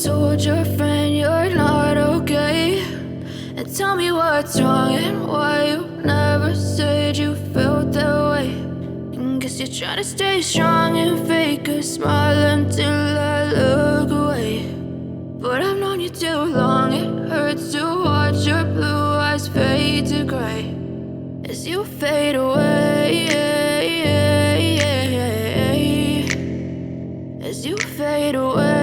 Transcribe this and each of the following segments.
told your friend you're not okay, and tell me what's wrong and why you never said you felt that way. And guess you're trying to stay strong and fake a smile until I look away. But I've known you too long, it hurts to watch your blue eyes fade to gray as you fade away, as you fade away.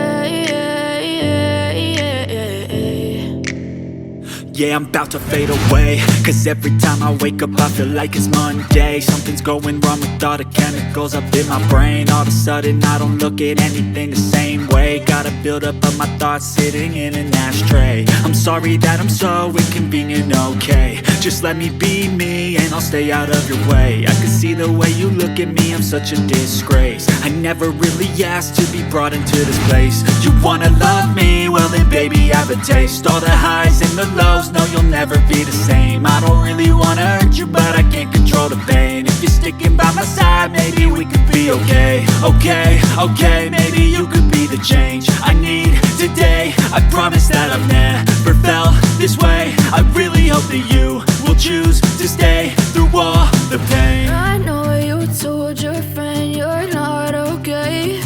Yeah, I'm about to fade away, cause every time I wake up I feel like it's Monday. Something's going wrong with all the chemicals up in my brain. All of a sudden I don't look at anything the same way. Gotta build up of my thoughts sitting in an ashtray. I'm sorry that I'm so inconvenient, okay. Just let me be me and I'll stay out of your way. I can see the way you look at me, I'm such a disgrace. I never really asked to be brought into this place. You wanna love me? Well then baby I have a taste. All the highs and the lows, no you'll never be the same. I don't really wanna hurt you but I can't control the pain. If you're sticking by my side maybe we could be okay. Okay, maybe you could be the change I need today. I promise that I've never felt this way. I really hope that you will choose to stay through all the pain. I know you told your friend you're not okay,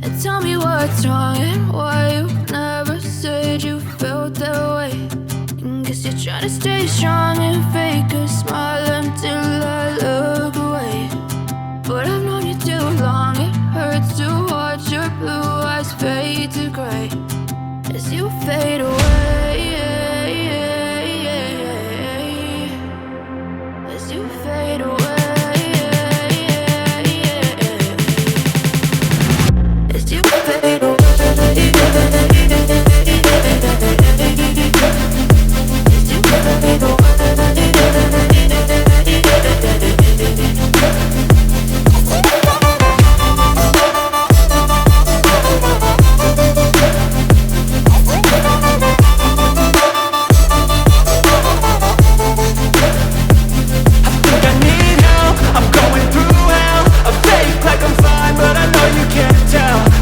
and tell me what's wrong and why you never said you felt that way. And guess you're trying to stay strong and fake a smile until I look away. But I've known you too long, it hurts to watch your blue eyes fade to gray as you fade away, as you fade away, as you fade away.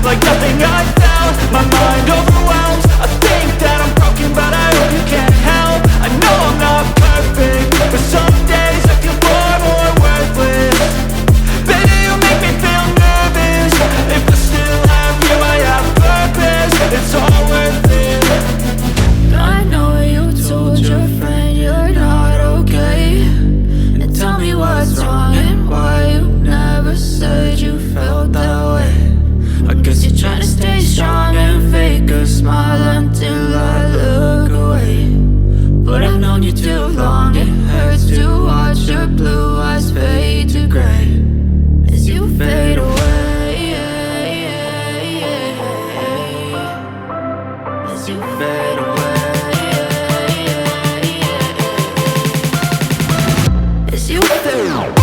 Like nothing I felt, my mind overwhelmed. I think that I'm broken but I hope you can't help. I know I'm not perfect, but some days I feel far more worthless. Baby, you make me feel nervous. If I still have you, I have purpose. It's all worth it. I know you told your friend you're not okay, and tell me what's wrong and why you never said you felt that way. I guess you're trying to stay strong and fake a smile until I look away. But I've known you too long, it hurts to watch your blue eyes fade to gray as you fade away, as you fade away, as you fade away.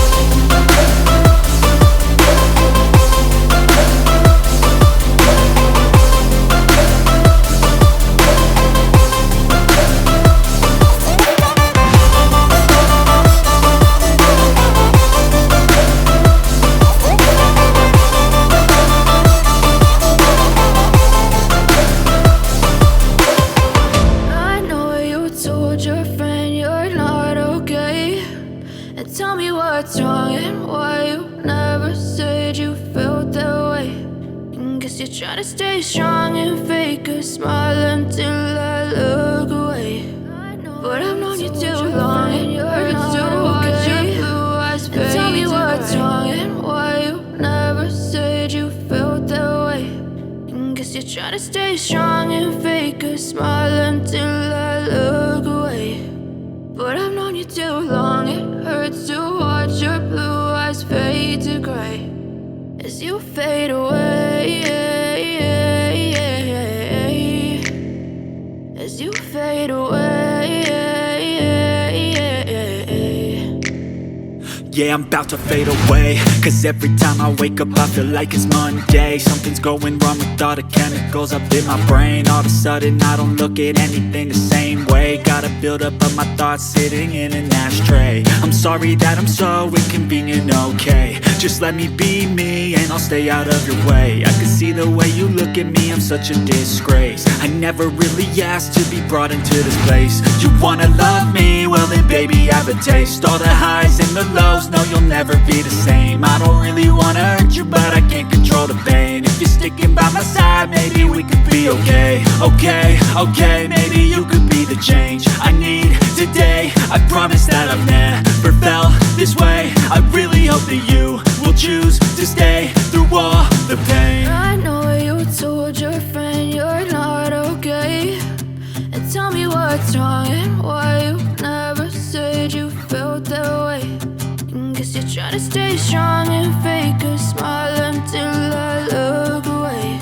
Tell me what's wrong and why you never said you felt that way. And guess you're trying to stay strong and fake a smile until I look away. But I've known you too long, and it hurts to watch your blue eyes fade. Tell me what's wrong and why you never said you felt that way. And guess you're trying to stay strong and fake a smile until I look away. But I've known you too long, it hurts to watch your blue eyes fade to gray as you fade away, as you fade away. Yeah, I'm about to fade away, cause every time I wake up I feel like it's Monday. Something's going wrong with all the chemicals up in my brain. All of a sudden I don't look at anything the same way. Gotta build up of my thoughts sitting in an ashtray. I'm sorry that I'm so inconvenient, okay. Just let me be me and I'll stay out of your way. I can see the way you look at me, I'm such a disgrace. I never really asked to be brought into this place. You wanna love me? Well then baby have a taste. All the highs and the lows, no you'll never be the same. I don't really wanna hurt you but I can't control the pain. If you're sticking by my side maybe we could be okay. Okay, maybe you could be the change I need today. I promise that I've never felt this way. I really hope that you will choose to stay through all the pain. I know you told your friend you're not okay, and tell me what's wrong and why you never said you felt that way. And guess you're trying to stay strong and fake a smile until I look away.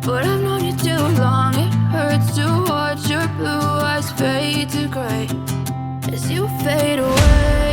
But I've known you too long, it hurts to watch your blue eyes fade to gray as you fade away.